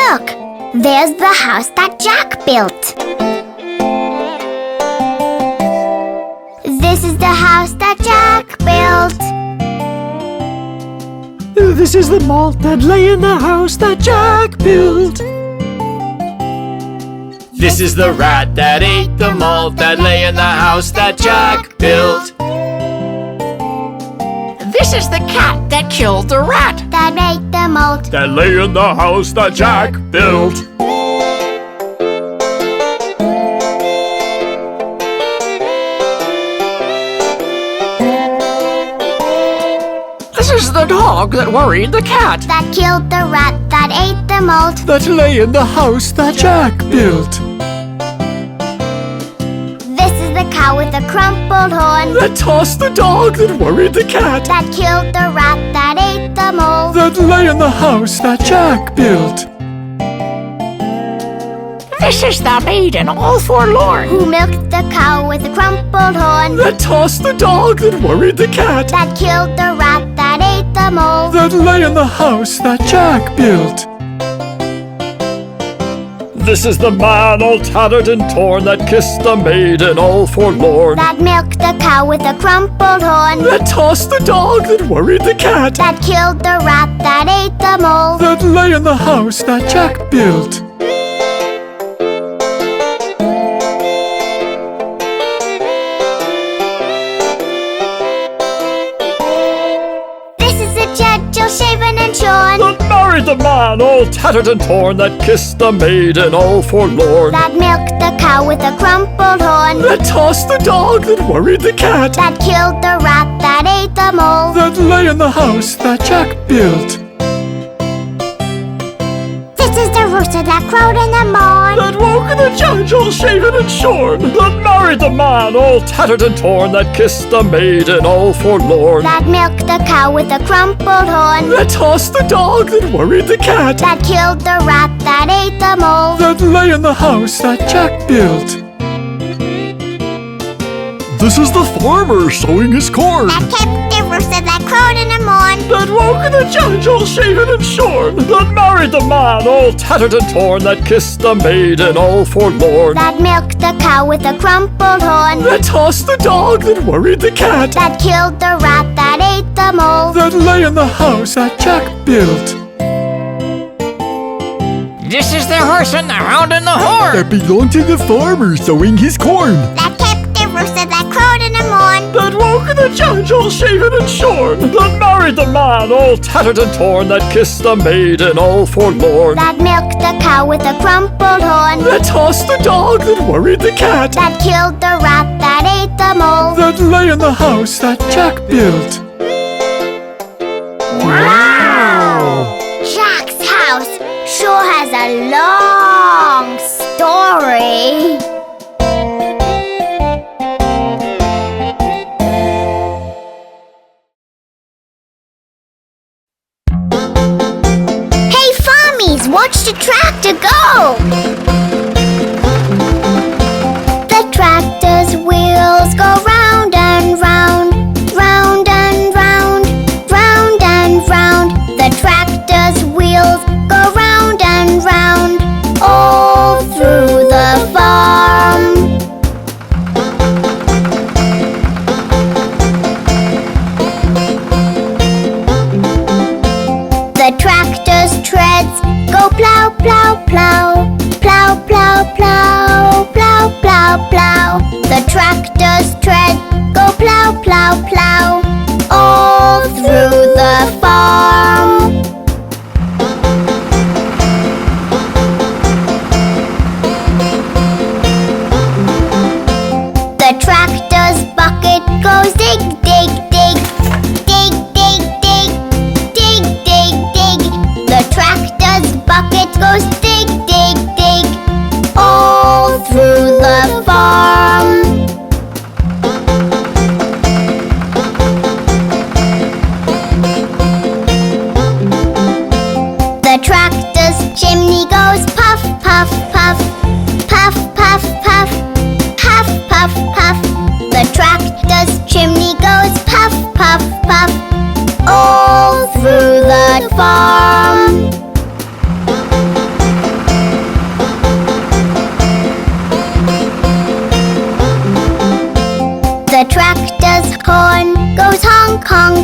Look, there's the house that Jack built. This is the house that Jack built. This is the malt that lay in the house that Jack built. This is the rat that ate the malt that lay in the house that Jack built. This is the cat that killed the rat. That made the malt. That lay in the house that Jack built. This is the dog that worried the cat. That killed the rat that ate the malt. That lay in the house that Jack built. This is the cow with the crumpled horn. That tossed the dog that worried the cat. That killed the rat that ate the mole. That lay in the house that Jack built. This is the maiden all forlorn. Who milked the cow with the crumpled horn. That tossed the dog that worried the cat. That killed the rat that ate the mole. That lay in the house that Jack built. This is the man all tattered and torn that kissed the maiden all forlorn. That milked the cow with the crumpled horn. That tossed the dog that worried the cat. That killed the rat that ate the mole. That lay in the house that Jack built. Shaven and shorn. That married the man all tattered and torn that kissed the maiden all forlorn. That milked the cow with a crumpled horn. That tossed the dog that worried the cat. That killed the rat that ate the mole. That lay in the house that Jack built. This is the rooster that crowed in the morn. That woke the judge all shaven and shorn. That married the man all tattered and torn that kissed the maiden all forlorn. That milked the cow with a crumpled horn. That tossed the dog that worried the cat. That killed the rat that ate the mole. That lay in the house that Jack built. This is the farmer sowing his corn. That kept the rooster that crowed in the morn. That woke the judge all shaven and shorn. That married the man all tattered and torn that kissed the maiden all forlorn. That milked the cow with a crumpled horn. That tossed the dog that worried the cat. That killed the rat that ate the mole. That lay in the house that Jack built. This is the horse and the hound and the horn. That belonged to the farmer sowing his corn. That kept the rooster that crowed in the morn. That woke the judge all shaven and shorn. That married the man all tattered and torn that kissed the maiden all forlorn. That milked the cow with a crumpled horn. That tossed the dog that worried the cat. That killed the rat that ate the mole. That lay in the house that Jack built. Wow! Jack's house sure has a long story. Hey, Farmees, watch the tractor go! The tractor's wheels go round and round, round and round, round and round. The tractor's wheels go round and round, all through the farm. The tractor's treads go plow, plow, plow, plow, plow, plow, plow, plow, plow. The tractor's treads go plow, plow, plow, all through the farm. The tractor's bucket goes dig, dig, dig, dig, dig, dig, dig, dig, dig. The tractor's bucket goes dig, dig, dig, all through the farm.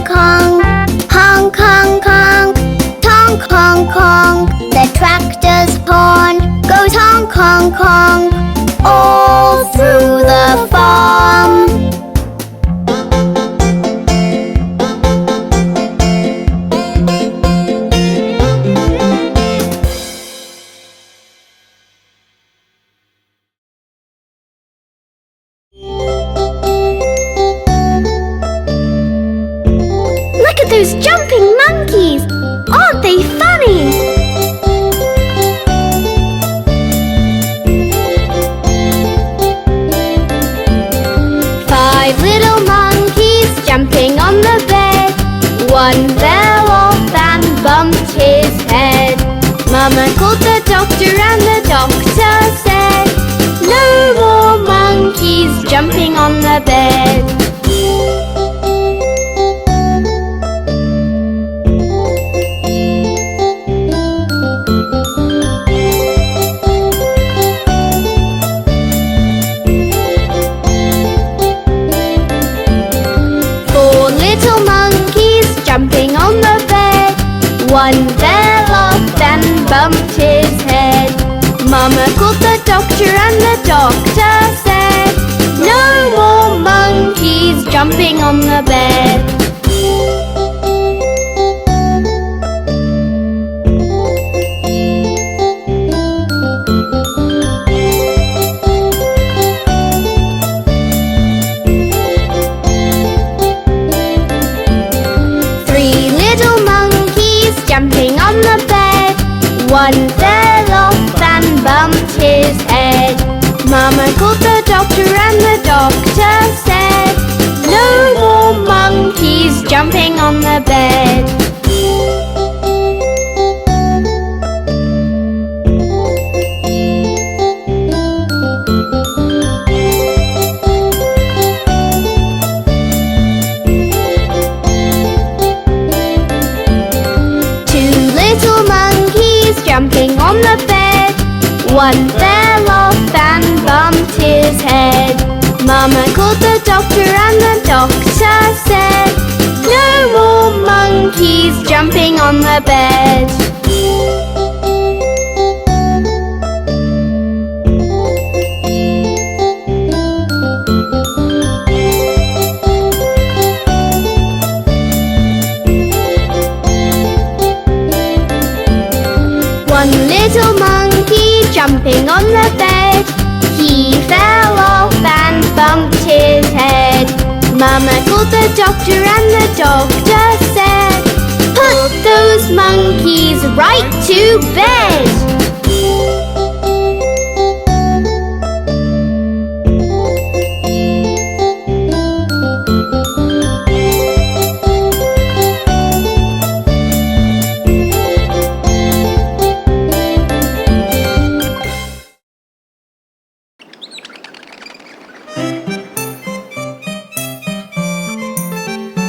Kong. Honk, honk, honk. Honk, honk, honk. The tractor's horn goes honk, honk, honk. All through the farm. Look at those jumping monkeys! Aren't they funny? Five little monkeys jumping on the bed. One fell off and bumped his head. Mama called the doctor and the doctor said, no more monkeys jumping on the bed. Four little monkeys jumping on the bed. One fell off and bumped his head. Mama called the doctor and the doctor said, no more monkeys jumping on the bed. Three little monkeys jumping on the bed. One fell off and bumped his head. Mama called the doctor and the doctor said, no more monkeys jumping on the bed. Two little monkeys jumping on the bed. One fell off and bumped his head. Mama called the doctor and the doctor said, no more monkeys jumping on the bed. One little monkey jumping on the bed. He fell off and bumped his head. Mama called the doctor and the doctor said, put those monkeys right to bed.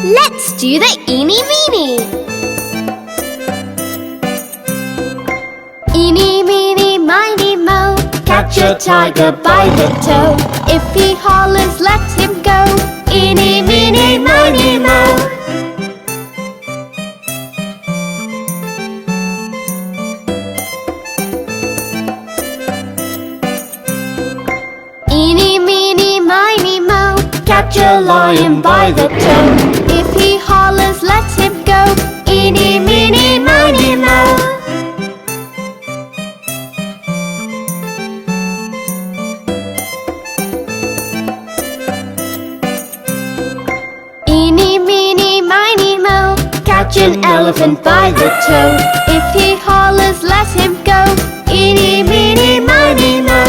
Let's do the eeny meeny. Eeny meeny miny mo, catch a tiger by the toe. If he hollers, let him go. Eeny meeny miny mo. Eeny meeny miny mo, catch a lion by the toe. If he hollers, let him go. Eeny meeny miny mo. Eeny meeny miny mo, catch an elephant by the toe. If he hollers, let him go. Eeny meeny miny mo.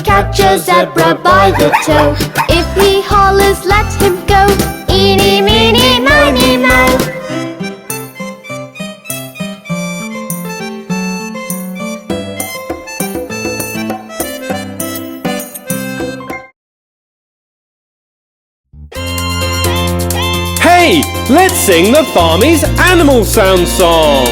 Catch a zebra by the toe. If he hollers, let him go. Eeny meeny miny mo. Hey, let's sing the Farmees Animal Sound Song.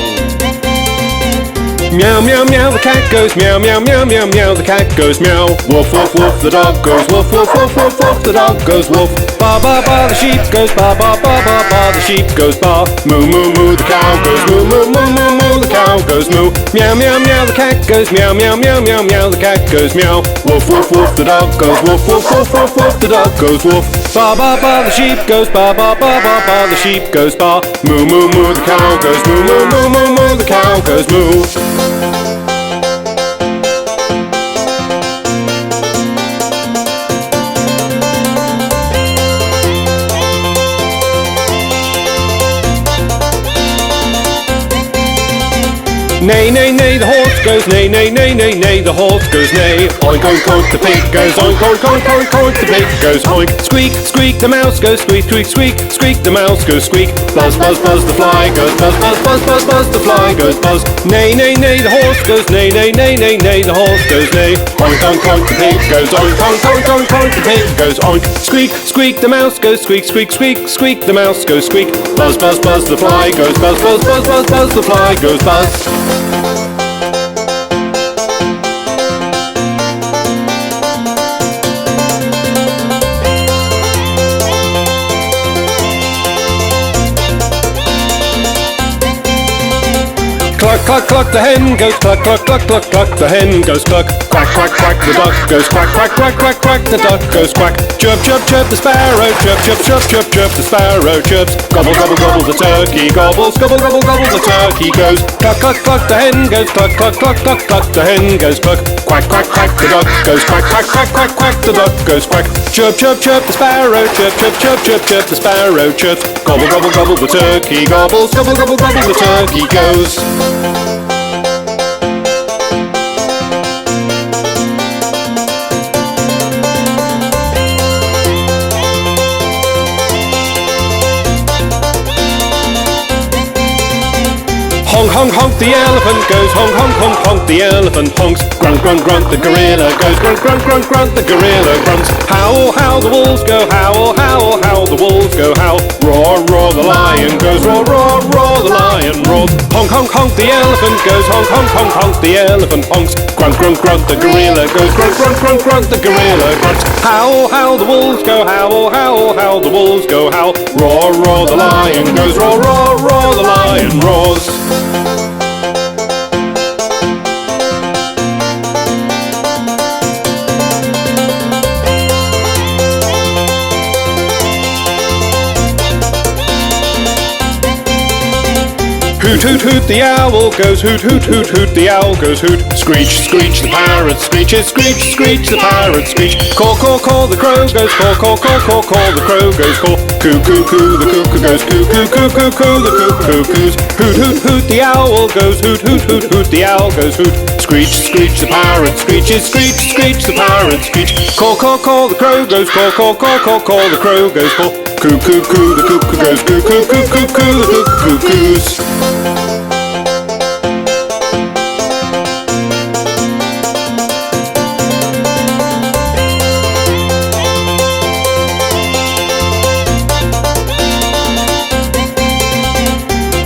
Meow, meow, meow, the cat goes meow, meow, meow, meow, meow, the cat goes meow. Woof, woof, woof, the dog goes woof, woof, woof, woof, woof, the dog goes woof. Ba, ba, ba, the sheep goes ba, ba, ba, ba, ba, the sheep goes ba. Moo, moo, moo, the cow goes moo, moo, moo, moo, moo, the cow goes moo. Meow, meow, meow, the cat goes meow, meow, meow, meow, meow, the cat goes meow. Woof, woof, woof, the dog goes woof, woof, woof, woof, woof, the dog goes woof. Ba, ba, ba, the sheep goes ba, ba, ba, ba, ba, the sheep goes ba. Moo, moo, moo, the cow goes moo, moo, moo, moo, moo, the cow goes moo. Neigh, neigh, neigh, the horse goes neigh, neigh, neigh, neigh, neigh, the horse goes neigh. Oink, oink, oink, the pig goes oink, oink, oink, oink, oink, the pig goes oink. Squeak, squeak, the mouse goes squeak, squeak, squeak, squeak, the mouse goes squeak. Buzz, buzz, buzz, the fly goes buzz, buzz, buzz, buzz, buzz, the fly goes buzz. Neigh, neigh, neigh, the horse goes neigh, neigh, neigh, neigh, neigh, the horse goes neigh. Oink, oink, oink, the pig goes oink, oink, oink, oink, oink, the pig goes oink. Squeak, squeak, the mouse goes squeak, squeak, squeak, squeak, the mouse goes squeak. Buzz, buzz, buzz, the fly goes buzz, buzz, buzz, buzz, buzz, the fly goes buzz. Cluck, cluck, cluck, the hen goes cluck, cluck, cluck, cluck, cluck, the hen goes cluck. Quack, quack, quack, the duck goes quack, quack, quack, quack, quack, the duck goes quack. Chirp, chirp, chirp, the sparrow chirp, chirp, chirp, chirp, chirp, the sparrow chirps. Gobble, gobble, gobble, the turkey gobbles, gobble, gobble, gobble, the turkey goes. Cluck, cluck, cluck, the hen goes cluck, cluck, cluck, cluck, cluck, the hen goes cluck. Quack, quack, quack, the duck goes quack, quack, quack, quack, quack, the duck goes quack. Chirp, chirp, chirp, the sparrow chirp, chirp, chirp, chirp, chirp, the sparrow chirps. Gobble, gobble, gobble, the turkey gobbles, gobble, gobble, gobble, the turkey goes. Honk, honk, honk, the elephant goes honk, honk, honk, honk, the elephant honks. Grunt, grunt, grunt, the gorilla goes grunt, grunt, grunt, grunt, the gorilla grunts. Howl, howl, the wolves go howl, howl, howl, the wolves go howl. Roar, roar, the lion goes roar, roar, roar, the lion roars. Honk, honk, honk, the elephant goes honk, honk, honk, honk, the elephant honks. Grunt, grunt, grunt, the gorilla goes grunt, grunt, grunt, grunt, the gorilla grunts. Howl, howl, the wolves go howl, howl, howl, the wolves go howl. Roar, roar, the lion goes roar, roar, roar, the lion roars. Hoot, hoot, hoot, the owl goes hoot, hoot, hoot, hoot, the owl goes hoot. Screech, screech, the parrot screeches, screech, screech, the parrot screech. Caw, caw, caw, the crow goes caw, caw, caw, caw, caw, the crow goes caw. Coo, coo, coo, the cuckoo goes coo, coo, coo, coo, coo, the cuckoo coos. Hoot, hoot, hoot, the owl goes hoot, hoot, hoot, hoot, the owl goes hoot. Screech, screech, the parrot screeches, screech, screech, the parrot screech. Caw, caw, caw, the crow goes caw, caw, caw, caw, caw, the crow goes caw. Coo, coo, coo, the cuckoo goes coo, coo, coo, coo, coo, the cuckoo coos.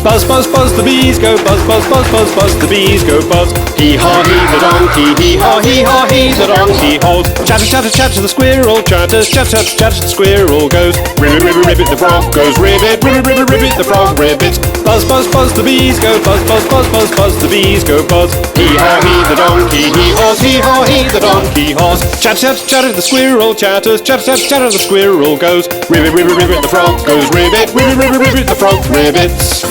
Buzz, buzz, buzz, the bees go buzz, buzz, buzz, buzz, buzz, the bees go buzz. Hee-haw, hee, the donkey, hee-haw, hee-haw, hee, the donkey haws. Chatter, chatter, chatter, the squirrel chatters, chatter, chatter, chatter, the squirrel goes. Ribbit, ribbit, ribbit, the frog goes ribbit, ribbit, ribbit, ribbit, the frog ribbits. Buzz, buzz, buzz, the bees go buzz, buzz, buzz, buzz, buzz, the bees go buzz. Hee-haw, hee, the donkey, hee-haws, hee-haw, hee, the donkey haws. Chatter, chatter, chatter, the squirrel chatters, chatter, chatter, chatter, the squirrel goes. Ribbit, ribbit, ribbit, the frog goes ribbit, ribbit, ribbit, ribbit, the frog ribbits.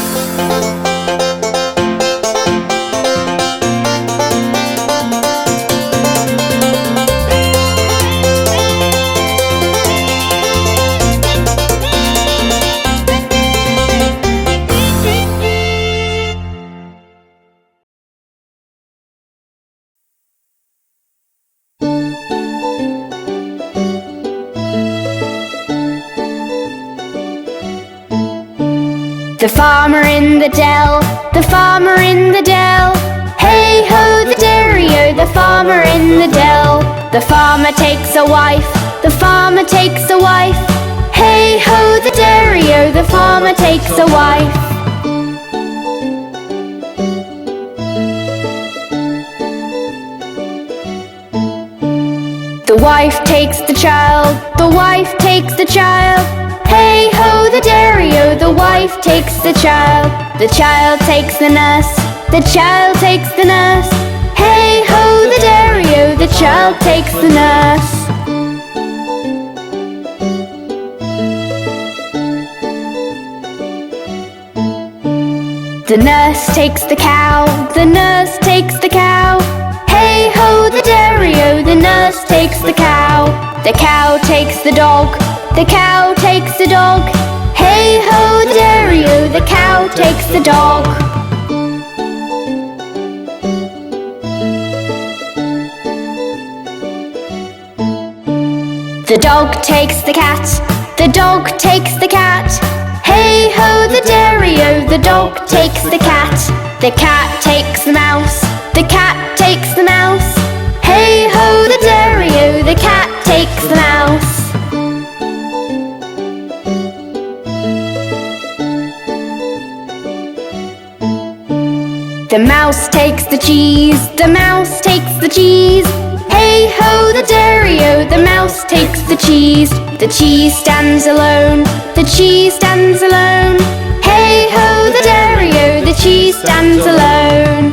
The farmer in the dell, the farmer in the dell. Hey ho, the dairy-o, the farmer in the dell. The farmer takes a wife, the farmer takes a wife. Hey ho, the dairy-o, the farmer takes a wife. The wife takes the child, the wife takes the child. Hey ho the dairy-o, the wife takes the child. The child takes the nurse, the child takes the nurse. Hey ho the dairy-o, the child takes the nurse. The nurse takes the cow, the nurse takes the cow. Hey ho the dairy-o, the nurse takes the cow. The cow takes the dog, the cow takes the dog. Hey ho the dairy-o, the cow takes the dog. The dog takes the cat, the dog takes the cat. Hey ho the dairy-o, the dog takes the cat. The cat takes the mouse, the cat takes the mouse. Hey ho the dairy-o, the cat takes the mouse. The mouse takes the cheese, the mouse takes the cheese. Hey ho the dairy-o, the mouse takes the cheese. The cheese stands alone, the cheese stands alone. Hey ho the dairy-o, the cheese stands alone.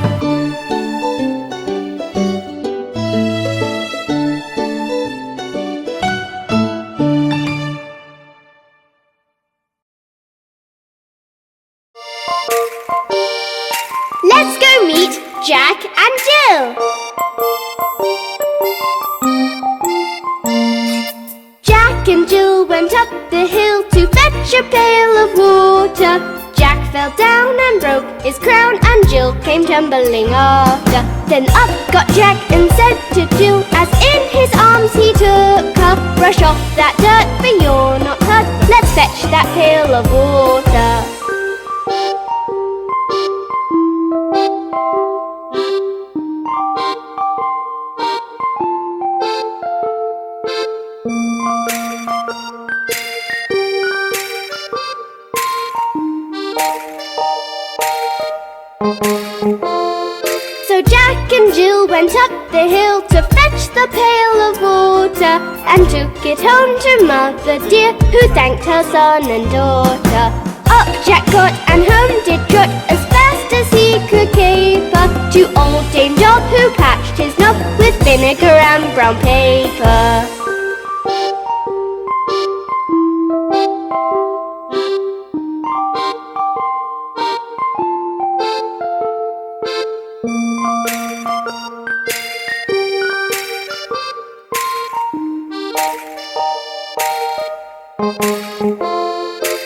Let's go meet Jack and Jill. Jack and Jill went up the hill to fetch a pail of water. Jack fell down and broke his crown, and Jill came tumbling after. Then up got Jack and said to Jill, as in his arms he took her, brush off that dirt, for you're not hurt. Let's fetch that pail of water. So Jack and Jill went up the hill to fetch the pail of water, and took it home to Mother dear, who thanked her son and daughter. Up Jack got and home did trot, as fast as he could caper, to old Dame Doll, who patched his knob with vinegar and brown paper.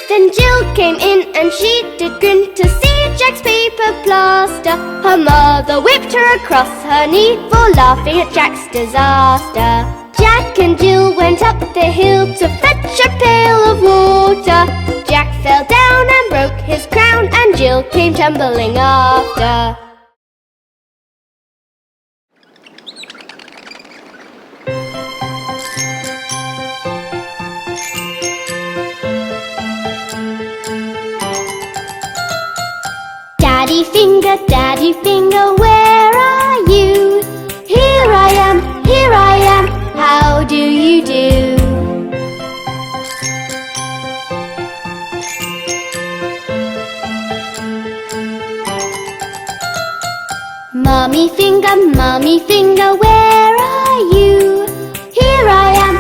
Then Jill came in and she did grin to see Jack's paper plaster. Her mother whipped her across her knee for laughing at Jack's disaster. Jack and Jill went up the hill to fetch a pail of water. Jack fell down and broke his crown, and Jill came tumbling after. Daddy finger, where are you? Here I am, how do you do? Mommy finger, where are you? Here I am,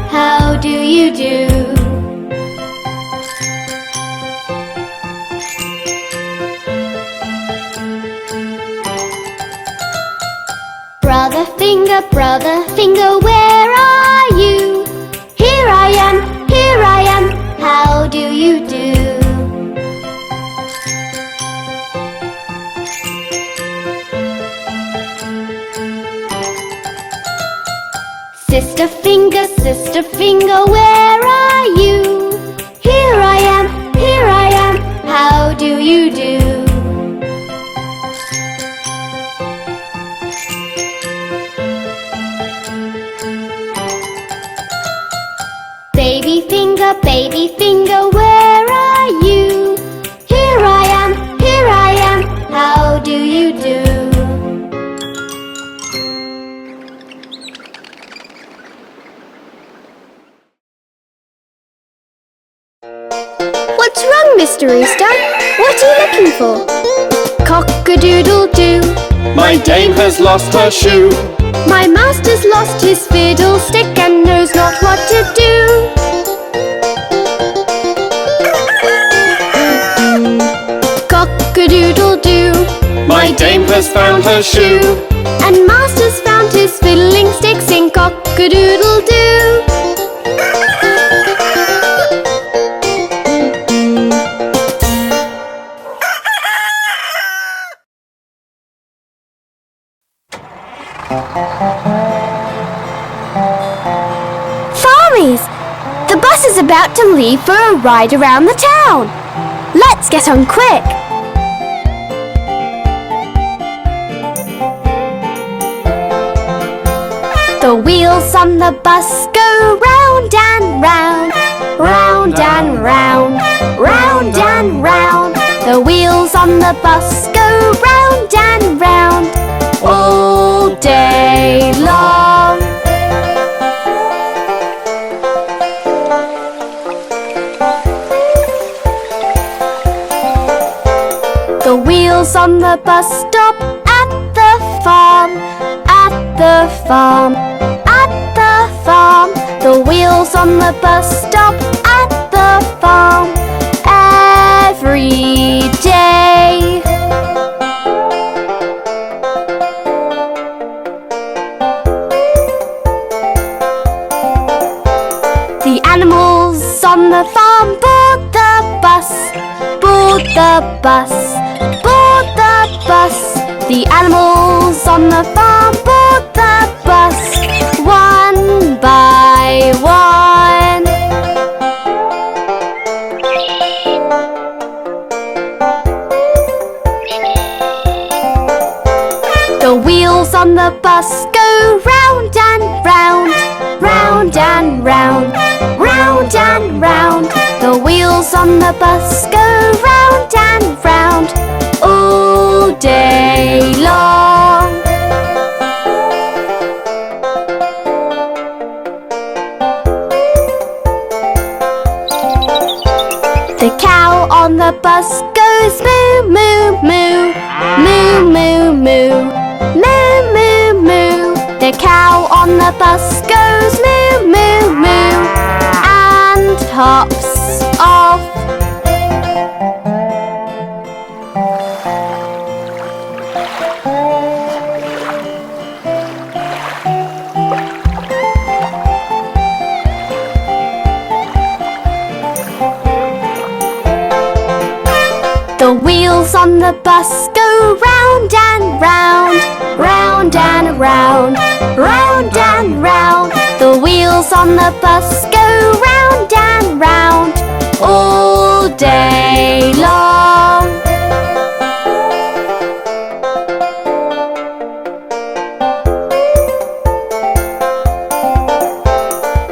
how do you do? Brother finger, where are you? Here I am, how do you do? Sister finger, where are you? Here I am, how do you do? Baby finger, where are you? Here I am, how do you do? Mr. Rooster. What are you looking for? Cock-a-doodle doo. My dame has lost her shoe. My master's lost his fiddlestick and knows not what to do. Cock-a-doodle doo. My dame has found her shoe. And master's found his fiddling stick. Sing cock-a-doodle doo. Farmees! The bus is about to leave for a ride around the town. Let's get on quick. The wheels on the bus go round and round, round and round, round and round. The wheels on the bus go round and round all day long. The wheels on the bus stop at the farm, at the farm, at the farm. The wheels on the bus stop at the farm every day. The animals on the farm board the bus, board the bus, board the bus. The animals on the farm board the bus, one by one. The wheels on the bus go round and round, round and round, round and round. The wheels on the bus go round and round all day long. The cow on the bus goes moo, moo, moo, moo, moo, moo, moo, moo, moo. The cow on the bus goes moo, moo, moo, and hops off. The wheels on the bus go round and round, round and round, round and round. The wheels on the bus go round and round all day long.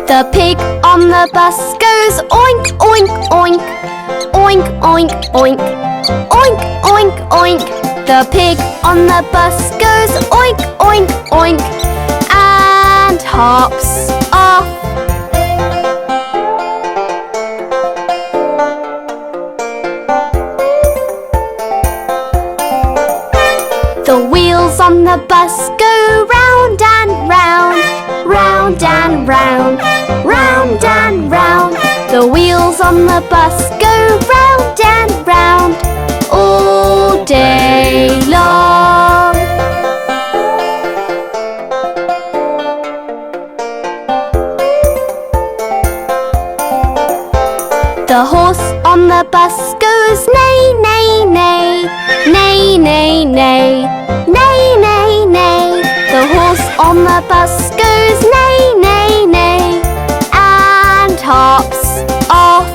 The pig on the bus goes oink, oink, oink, oink, oink, oink, oink, oink, oink. The pig on the bus goes oink, oink, oink, and hops off. The wheels on the bus go round and round, round and round, round and round. The wheels on the bus go round and round all day long. The horse on the bus goes neigh, neigh, neigh, neigh, neigh, neigh, neigh, neigh, neigh. The horse on the bus goes neigh, neigh, neigh, and hops off.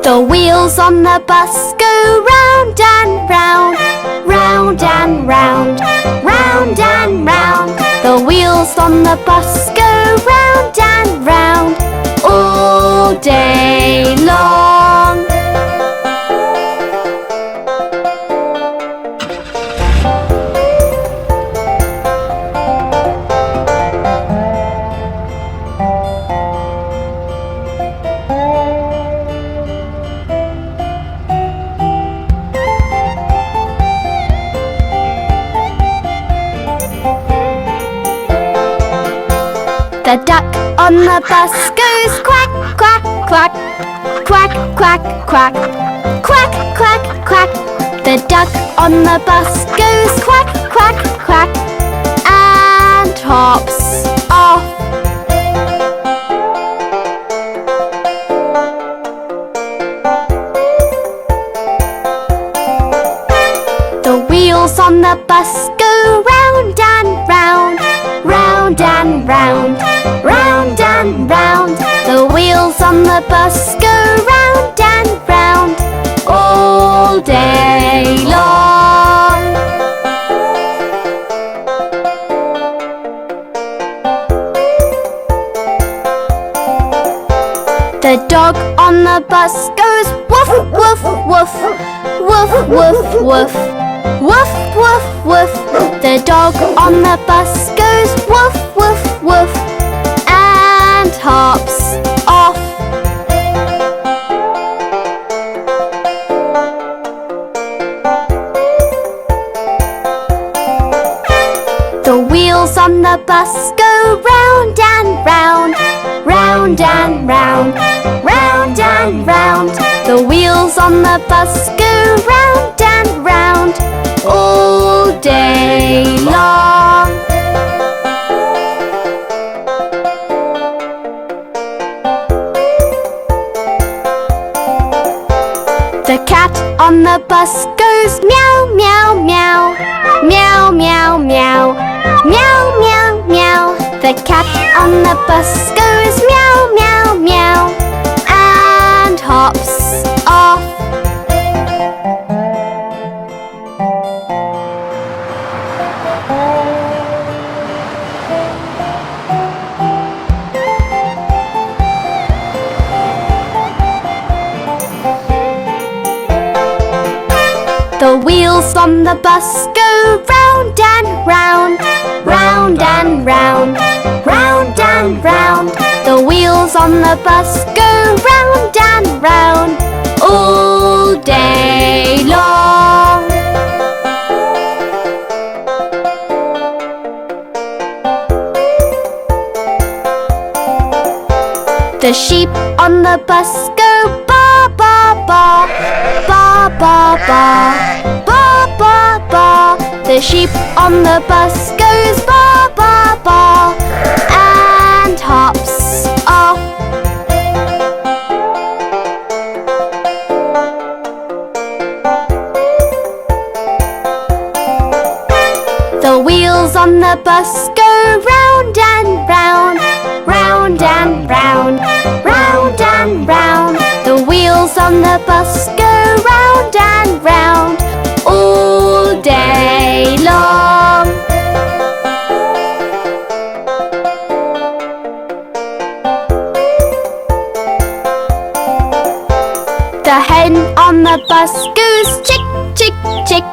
The wheels on the bus go round and round, round and round, round and round. The wheels on the bus go round and round all day long. on the bus goes quack, quack, quack. Quack, quack, quack. Quack, quack, quack. The duck on the bus goes quack, quack, quack. And hops off. The wheels on the bus go round and round, round and round, round and round. The wheels on the bus go round and round all day long. The dog on the bus goes woof, woof, woof, woof, woof, woof, woof, woof, woof. The dog on the bus goes woof, woof, woof, and hops off. The wheels on the bus go round and round, round and round, round and round. The wheels on the bus go round and round all day long. The cat on the bus goes meow, meow, meow, meow, meow, meow, meow, meow, meow. The cat on the bus goes meow, meow, meow, and hops off. The wheels on the bus go round and round, round and round, round and round. The wheels on the bus go round and round all day long. The sheep on the bus go ba ba ba, ba ba ba, ba ba ba. The sheep on the bus goes ba ba ba and hops off. The wheels on the bus go round and round, round and round, round and round. The wheels on the bus go round and round all day long. The hen on the bus goes chick, chick, chick,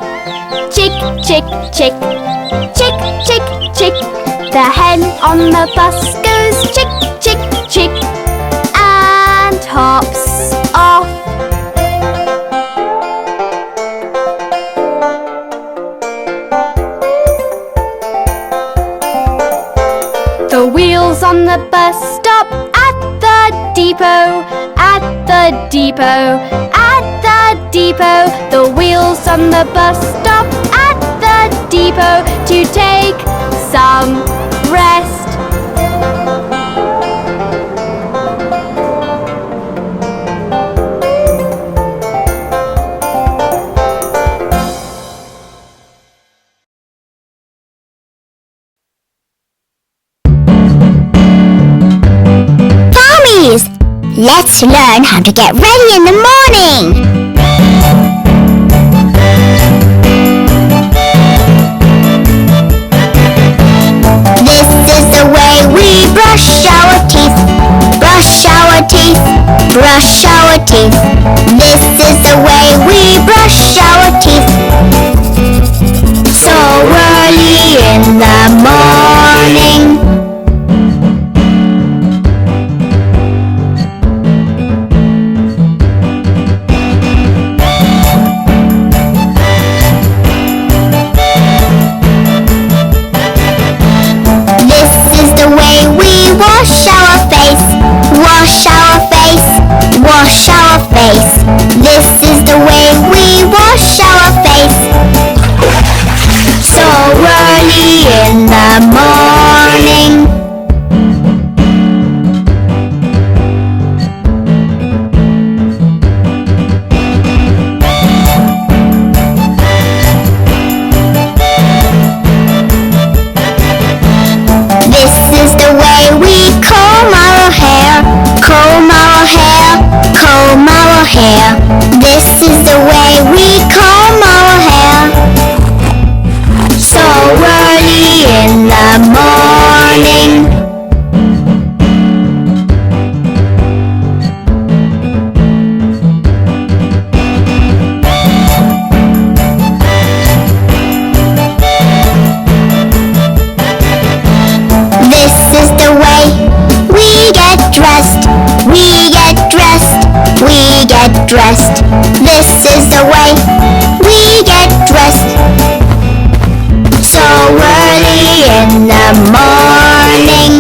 chick, chick, chick, chick, chick, chick. The hen on the bus goes chick, chick, chick, and hops off. The wheels on the bus stop at the depot, at the depot, at the depot. The wheels on the bus stop at the depot to take some rest. Farmees! Let's learn how to get ready in the morning! This is the way we brush our teeth. Brush our teeth. Brush our teeth. This is the way we brush our teeth. So early in the morning. Wash our face. face. This is the way we wash our face. So early in the morning. This is the way we comb our hair, comb our hair, comb our hair. This is the way we comb our hair. So early in the morning. This is the way we get dressed, we get dressed, we get dressed. This is the way we get dressed. So early in the morning.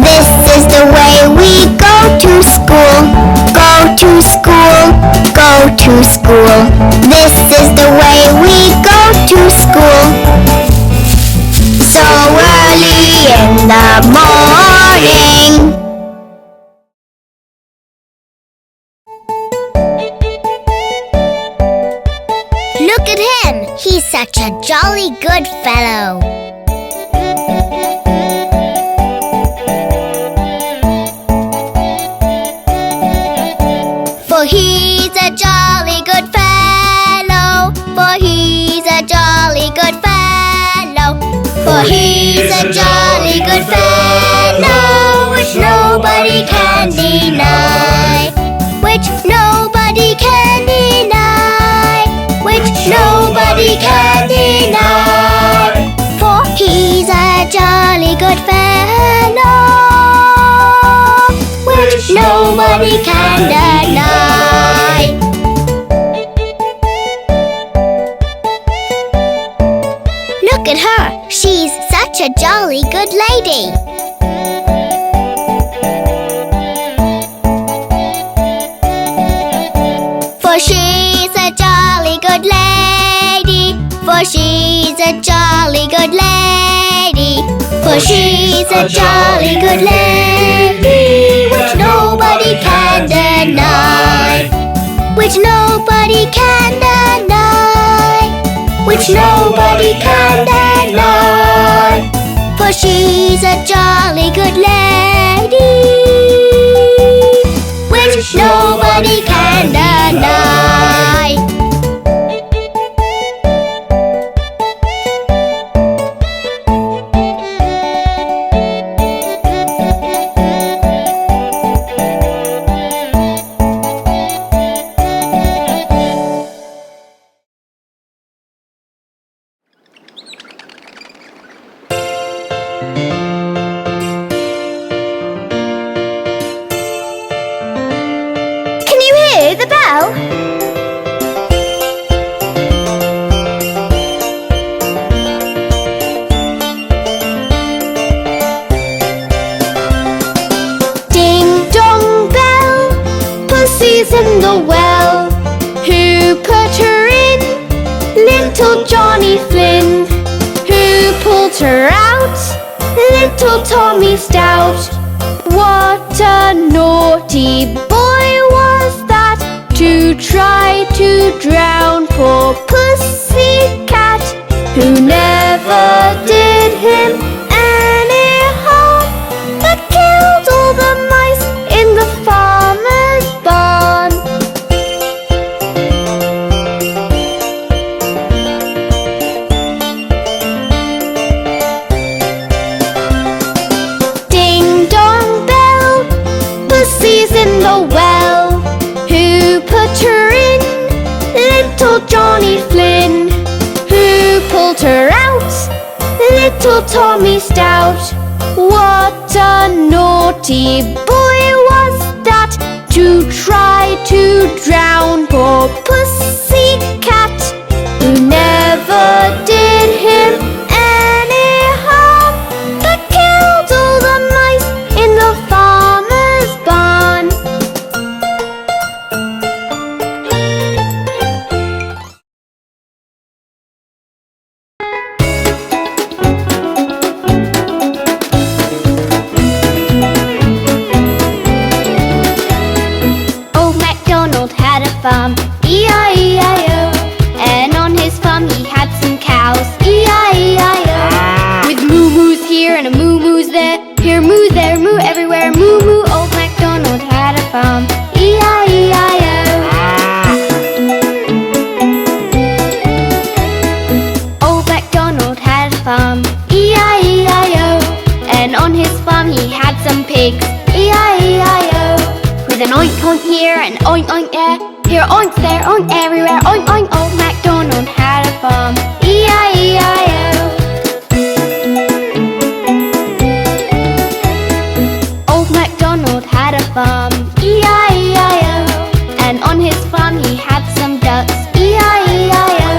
This is the way we go to school, go to school, go to school. This is the way we go to school. So early in the morning. Look at him! He's such a jolly good fellow. For he's a jolly good fellow. For he's a jolly good fellow. For he's a jolly good fellow, which nobody can deny. Which nobody can deny. Which nobody can deny. For he's a jolly good fellow, which nobody can deny. Look at her, she's such a jolly good lady. For she's a jolly good lady. For she's a jolly good lady. For she's a jolly good lady, which nobody can deny. Which nobody can deny. Which nobody can deny. For she's a jolly good lady, which nobody can deny. The bell? Ding dong bell, pussy's in the well. Who put her in? Little Johnny Flynn. Who pulled her out? Little Tommy Stout. What a naughty boy was that, to try to drown poor Pussycat, who never did him any harm, but killed all the mice in the farmer's barn. Ding dong bell, Pussy's in the well. Who put her in? Little Johnny Flynn. Who pulled her out? Little Tommy Stout. What a naughty boy was that, to try to drown poor farm, E-I-E-I-O. And on his farm he had some cows, E-I-E-I-O. With moo-moos here and a moo-moos there, here moo, there moo, everywhere moo-moo. Old MacDonald had a farm, E-I-E-I-O. Old MacDonald had a farm, E-I-E-I-O. And on his farm he had some pigs, E-I-E-I-O. With an oink oink here and oink oink there, here oink there, oink everywhere, oink oink. Old MacDonald had a farm, E-I-E-I-O. Old MacDonald had a farm, E-I-E-I-O. And on his farm he had some ducks, E-I-E-I-O.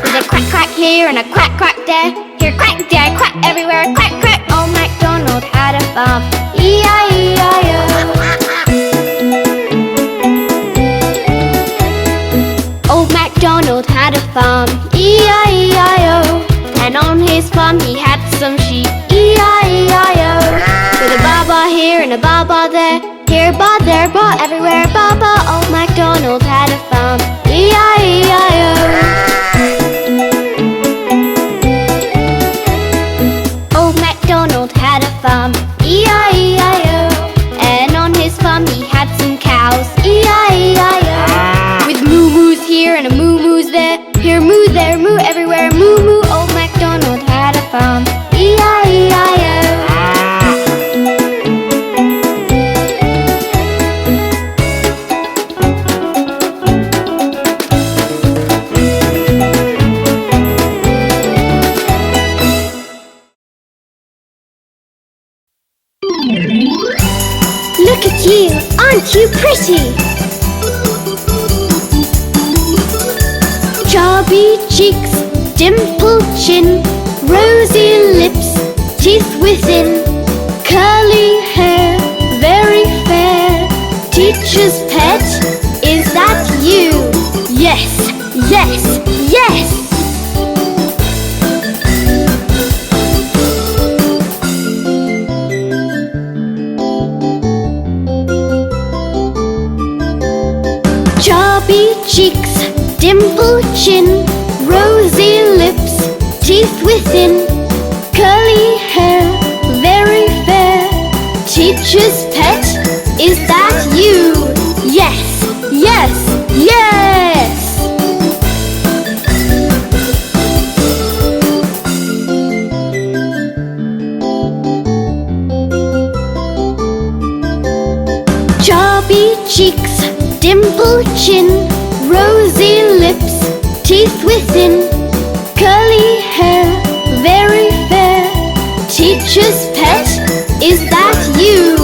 With a quack quack here and a quack quack there, here quack there, quack everywhere, quack quack. Old MacDonald had a farm, E-I-E-I-O. Old MacDonald had a farm, E-I-E-I-O. And on his farm he had some sheep, E-I-E-I-O. With a ba-ba here and a ba-ba there, here ba, there ba, everywhere ba-ba. Old MacDonald had a farm, E-I-E-I-O. Old MacDonald had a farm, E-I-E-I-O. And on his farm he had some cows, E-I-E-I-O. With moo-moos here and a moo-moos there, here moo, there moo, everywhere moo-moo. Old MacDonald had a farm, E-I-E-I-O. Look at you, aren't you pretty? Chubby cheeks, dimpled chin, rosy lips, teeth within, curly hair, very fair. Teacher's pet, is that you? Yes, yes, yes! Chubby cheeks, dimpled chin, rosy lips, teeth within, curly hair, very fair. Teacher's pet, is that you? Yes, yes, yes! Chubby cheeks, dimpled chin, rosy lips, teeth within, curly hair, very fair. Teacher's pet, is that you?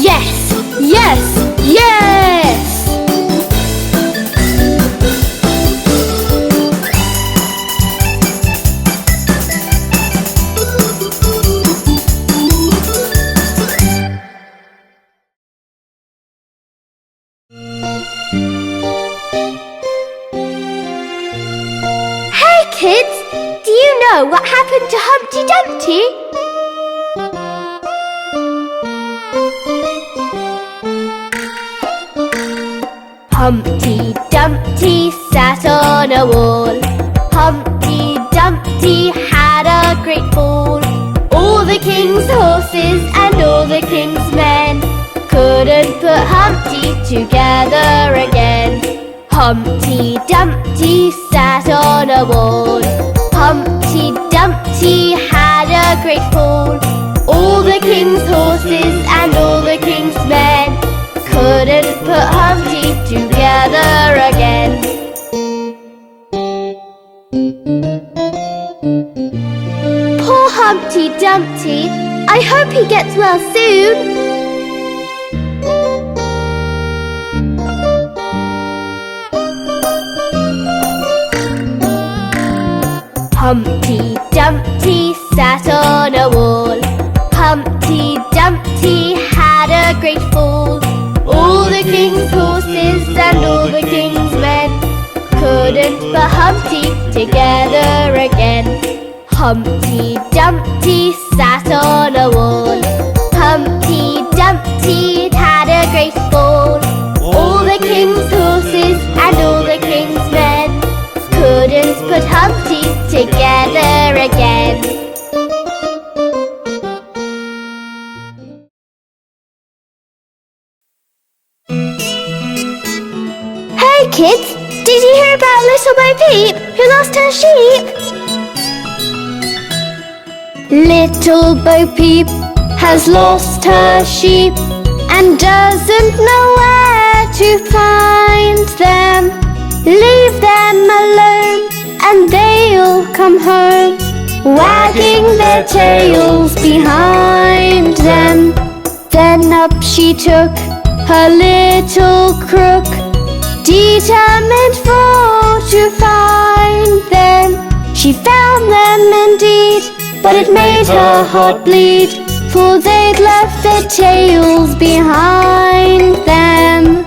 Yes, yes, yes! Kids, do you know what happened to Humpty Dumpty? Humpty Dumpty sat on a wall. Humpty Dumpty had a great fall. All the king's horses and all the king's men couldn't put Humpty together again. Humpty Dumpty sat on a wall. Humpty Dumpty had a great fall. All the king's horses and all the king's men couldn't put Humpty together again. Poor Humpty Dumpty. I hope he gets well soon. Humpty Dumpty sat on a wall. Humpty Dumpty had a great fall. All the king's horses and all the king's men couldn't put Humpty together again. Humpty Dumpty sat on a wall. Humpty Dumpty had a great fall. All the king's horses and Kids, did you hear about little Bo Peep who lost her sheep? Little Bo Peep has lost her sheep and doesn't know where to find them. Leave them alone and they'll come home, wagging their tails behind them. Then up she took her little crook, determined for to find them. She found them indeed, but it made her heart bleed, for they'd left their tails behind them.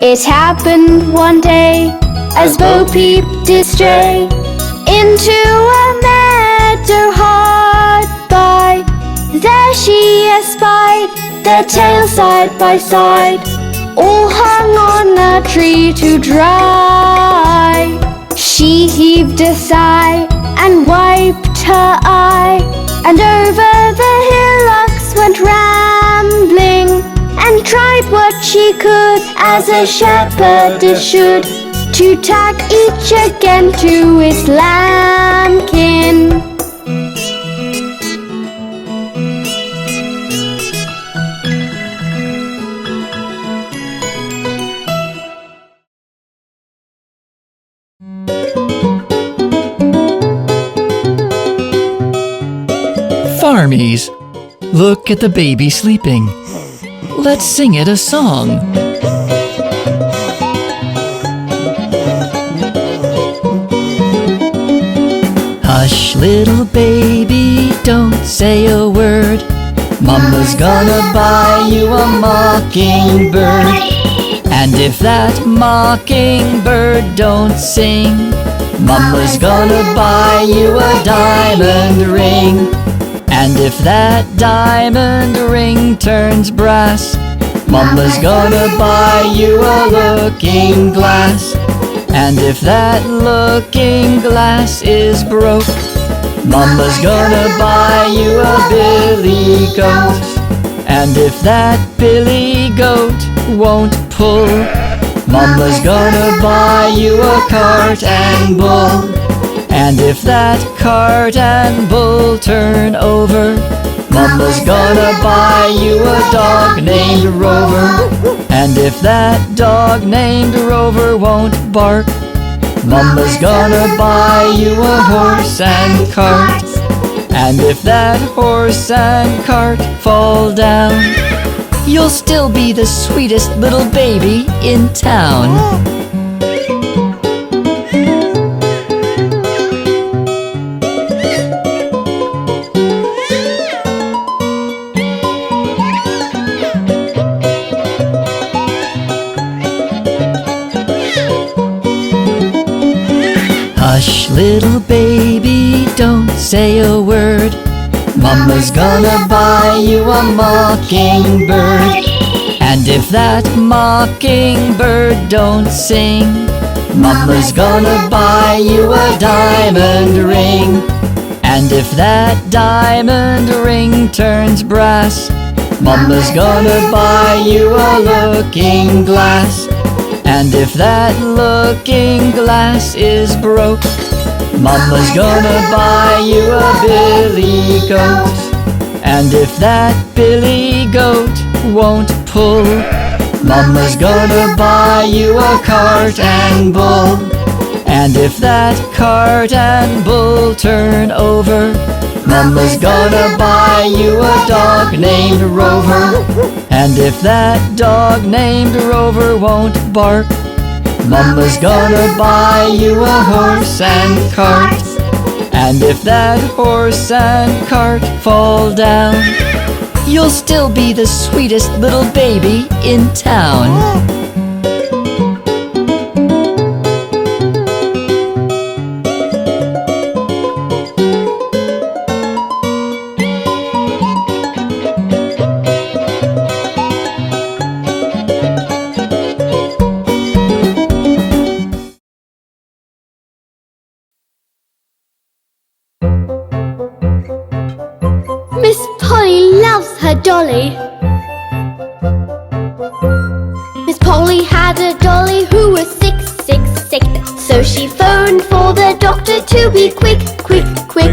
It happened one day, as Bo Peep did stray into a meadow hard by. There she espied their tails side by side, all hung on a tree to dry. She heaved a sigh and wiped her eye, and over the hillocks went rambling, and tried what she could, as a shepherdess should, to tack each again to its lambkin. Farmees, look at the baby sleeping. Let's sing it a song. Hush, little baby, don't say a word. Mama's gonna buy you a mockingbird. And if that mockingbird don't sing, Mama's gonna buy you a diamond ring. And if that diamond ring turns brass, Mama's gonna buy you a looking glass. And if that looking glass is broke, Mama's gonna buy you a billy goat. And if that billy goat won't pull, Mama's gonna buy you a cart and bull. And if that cart and bull turn over, Mama's gonna buy you a dog named Rover. And if that dog named Rover won't bark, Mama's gonna buy you a horse and cart. And if that horse and cart fall down, you'll still be the sweetest little baby in town. Hush, little baby, don't say a word. Mama's gonna buy you a mockingbird. And if that mockingbird don't sing, Mama's gonna buy you a diamond ring. And if that diamond ring turns brass, Mama's gonna buy you a looking glass. And if that looking glass is broke, Mama's gonna buy you a billy goat. And if that billy goat won't pull, Mama's gonna buy you a cart and bull. And if that cart and bull turn over, Mama's gonna buy you a dog named Rover. And if that dog named Rover won't bark, Mama's gonna buy you a horse and cart. And if that horse and cart fall down, you'll still be the sweetest little baby in town. Miss Polly loves her dolly. Miss Polly had a dolly who was sick, sick, sick. So she phoned for the doctor to be quick, quick, quick.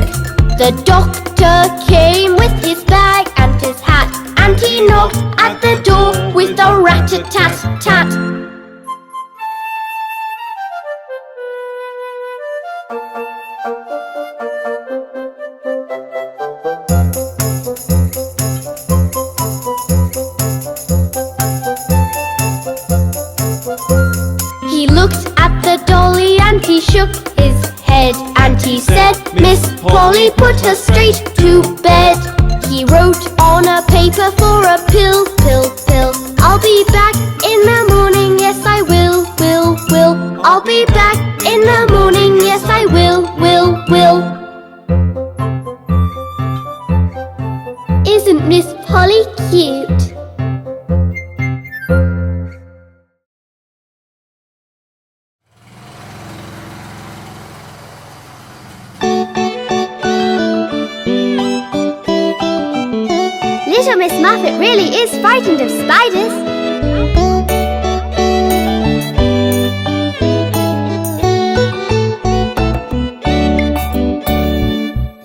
The doctor came with his bag and his hat, and he knocked at the door with a rat-a-tat-tat. He looked at the dolly and he shook his head, and he said, Miss Polly, put her straight to bed. He wrote on a paper for a pill, pill, pill. I'll be back in the morning, yes I will, will, will. I'll be back in the morning, yes I will, will, will. Isn't Miss Polly cute? Little Miss Muffet really is frightened of spiders.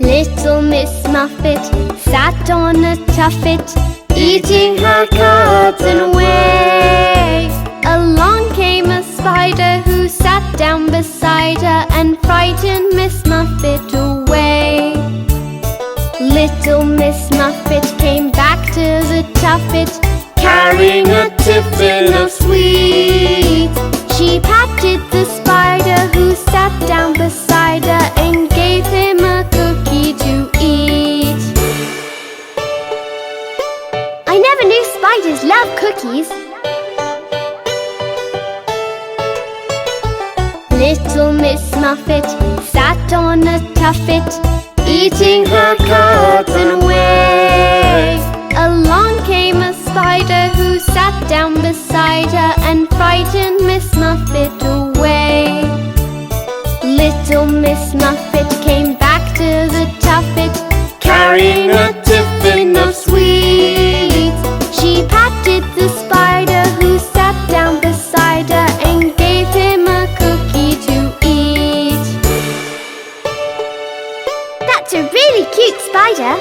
Little Miss Muffet sat on a tuffet, eating her cards and whey. Along came a spider who sat down beside her and frightened Miss Muffet away. Little Miss Muffet came back to the tuffet, carrying a tiffin of sweets. She patted the spider who sat down beside her and gave him a cookie to eat. I never knew spiders love cookies. Little Miss Muffet sat on a tuffet, eating her cards and whey. Along came a spider who sat down beside her and frightened Miss Muffet away. Little Miss Muffet came back to the tuffet, carrying a tiffin of sweets. She patted the spider who sat down beside her and gave him a cookie to eat. That's a really cute spider.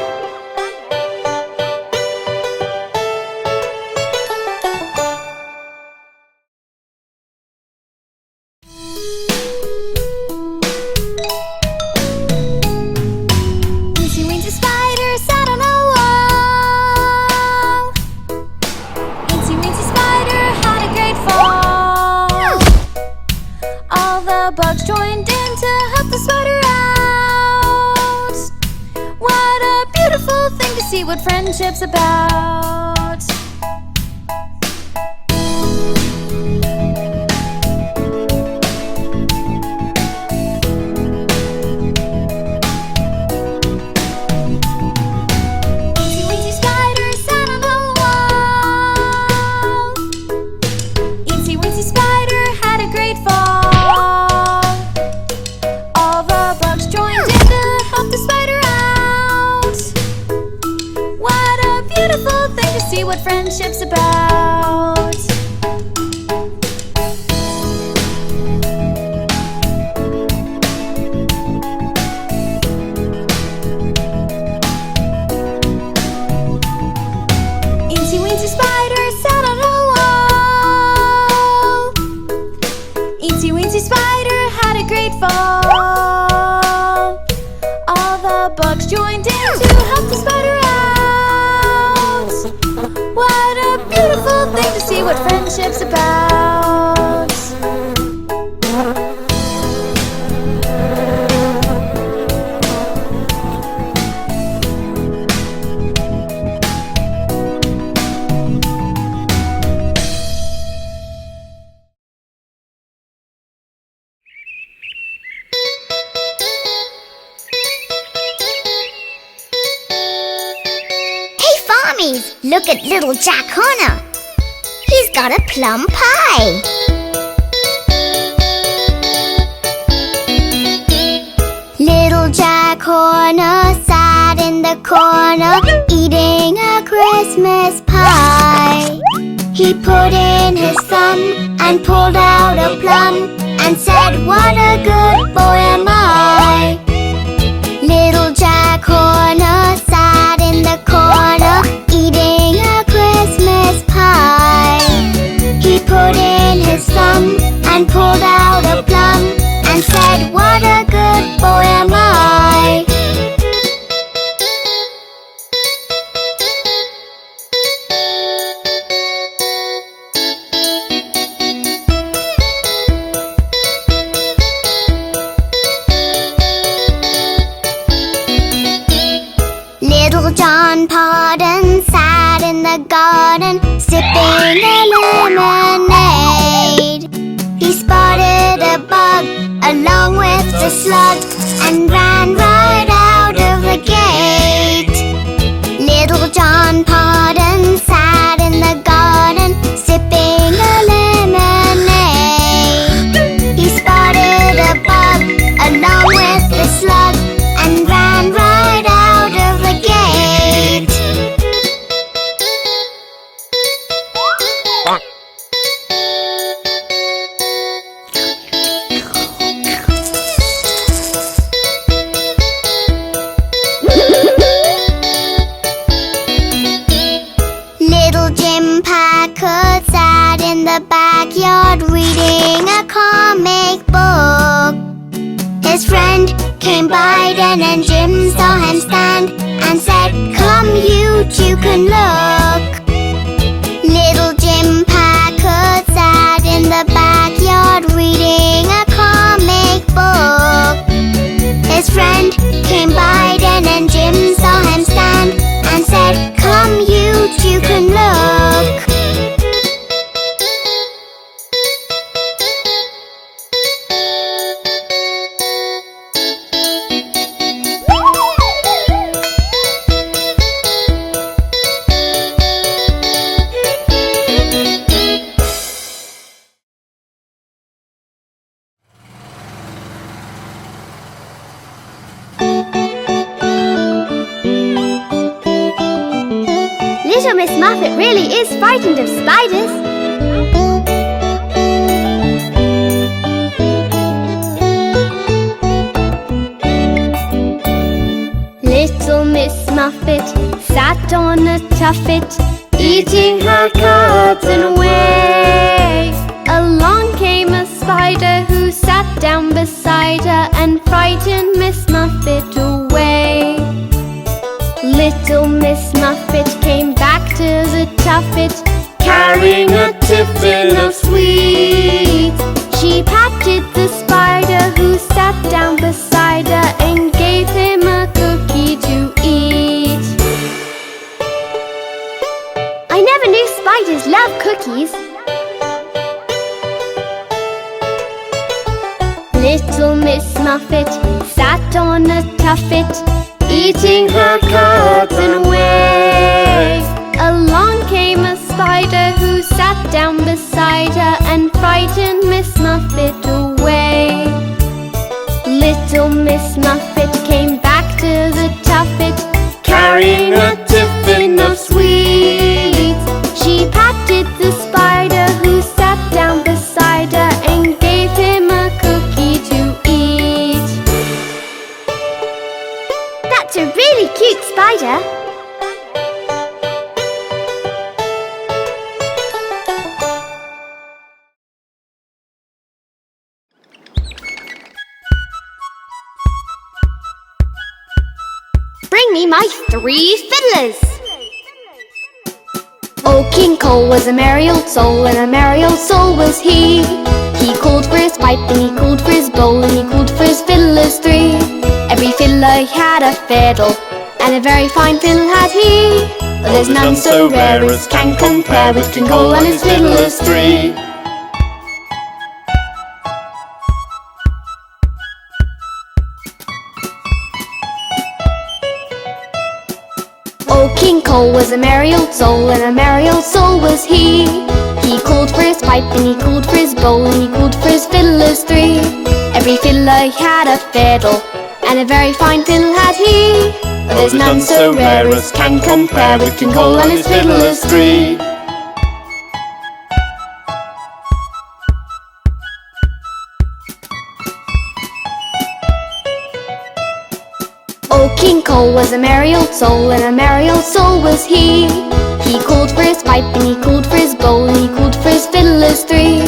Teensy weensy spider sat on a wall. Teensy weensy spider had a great fall. All the bugs joined in to help the spider out. What a beautiful thing to see what friendship's about. Teensy weensy spider sat on a wall. Teensy weensy spider had a great fall. All the bugs joined in to help the spider out. What a beautiful thing to see what friendship's about. Teensy weensy spider sat on a wall. Teensy weensy spider had a great fall. All the bugs joined in to help the spider out. What a beautiful thing to see what friendship's about. Hey, Farmees, look at little Jack Horner. He's got a plum pie. Little Jack Horner sat in the corner, eating a Christmas pie. He put in his thumb and pulled out a plum and said, "What a good boy am I." Little Jack Horner sat in the corner, eating a Christmas pie. He put in his thumb and pulled out a plum and said, "What a good boy am I." Little John Pardon sat in the garden, sipping a lemonade. He spotted a bug along with the slug and ran right out of the gate. Little John Pardon sat in the garden, sipping a lemonade. He spotted a bug along with the slug and ran right out of the gate. Little Jim Packard sat in the backyard reading a comic book. His friend came by then and Jim saw him stand and said, "Come you two can look." Little Jim Packard sat in the backyard reading a comic book. His friend came by then and Jim saw him stand and said, "Come you two can look." Little Miss Muffet really is frightened of spiders. Little Miss Muffet sat on a tuffet, eating her carton away. Along came a spider who sat down beside her and frightened Miss Muffet away. Little Miss Muffet came back to the tuffet, carrying a tiffin of sweets. She patted the spider who sat down beside her and gave him a cookie to eat. I never knew spiders love cookies. Little Miss Muffet sat on a tuffet, eating her carton away. Along came a spider who sat down beside her and frightened Miss Muffet away. Little Miss Muffet came back to the tuffet, carrying a tiffin of sweets. She patted the spider who sat down beside her and gave him a cookie to eat. That's a really cute spider. Bring me my 3 fiddlers. Oh, King Cole was a merry old soul, and a merry old soul was he. He called for his pipe, and he called for his bowl, and he called for his fiddlers 3. Every fiddler had a fiddle, and a very fine fiddle had he. But there's none so rare as can compare with King Cole and his fiddlers 3. Oh, King Cole was a merry old soul, and a merry old soul was he. He called for his pipe, and he called for his bowl, and he called for his fiddlers 3. Every fiddler had a fiddle, and a very fine fiddle had he. There's none so rare as can compare with King Cole and his fiddlers three. Oh, King Cole was a merry old soul, and a merry old soul was he. He called for his pipe, and he called for his bowl, and he called for his fiddlers three.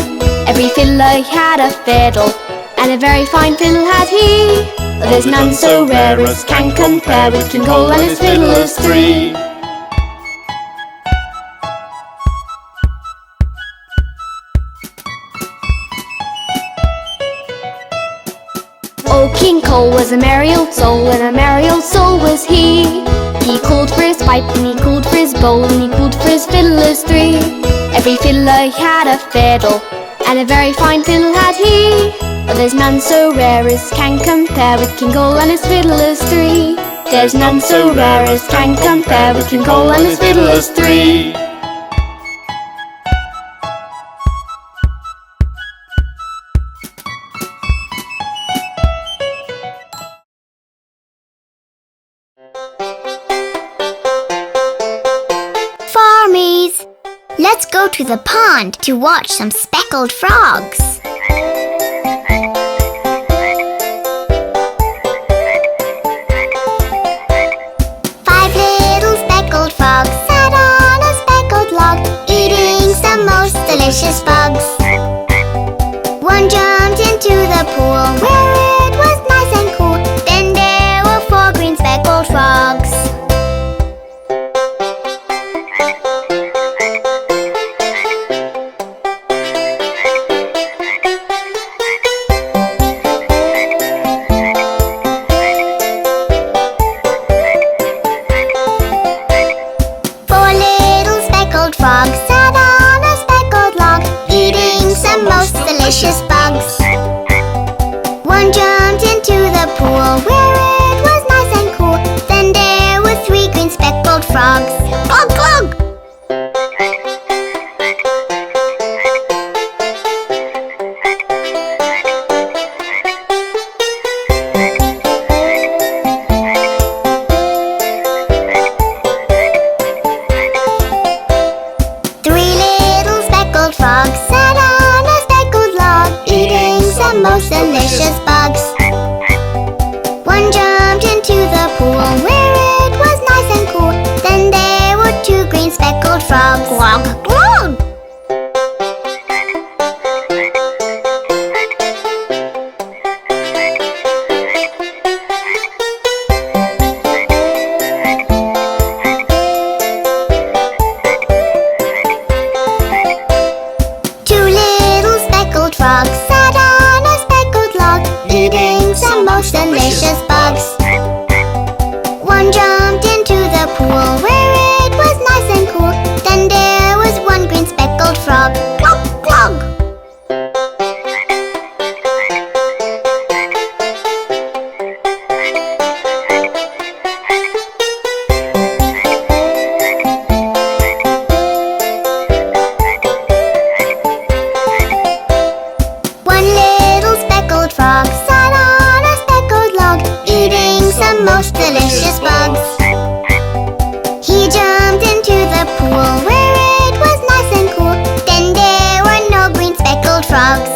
Every fiddler had a fiddle, and a very fine fiddle had he. There's none so rare as can compare with King Cole and his fiddlers three. Oh, King Cole was a merry old soul, and a merry old soul was he. He called for his pipe, and he called for his bowl, and he called for his fiddlers three. Every fiddler had a fiddle, and a very fine fiddle had he. But there's none so rare as can compare with King Cole and his fiddlers three. There's none so rare as can compare with King Cole and his fiddlers three. Farmees! Let's go to the pond to watch some speckled frogs. 5 little speckled frogs sat on a speckled log, eating some most delicious bugs. One jumped into the pool where it was nice and cool. Then there were 4 green speckled frogs. Frogs sat on a speckled log, eating some most delicious bugs. One jumped into the pool where it was nice and cool. Then there were 3 green speckled frogs. Glug glug! Frogs sat on a speckled log, eating some most delicious bugs. One jumped into the pool where it was nice and cool. Then there were 2 green speckled frogs. Glug glug! Frogs sat on a speckled log, eating some most delicious bugs. One jumped into the pool where it was nice and cool. Then there was 1 green speckled frog. Glug glug! Frog sat on a speckled log, eating some most delicious bugs. He jumped into the pool where it was nice and cool. Then there were no green speckled frogs.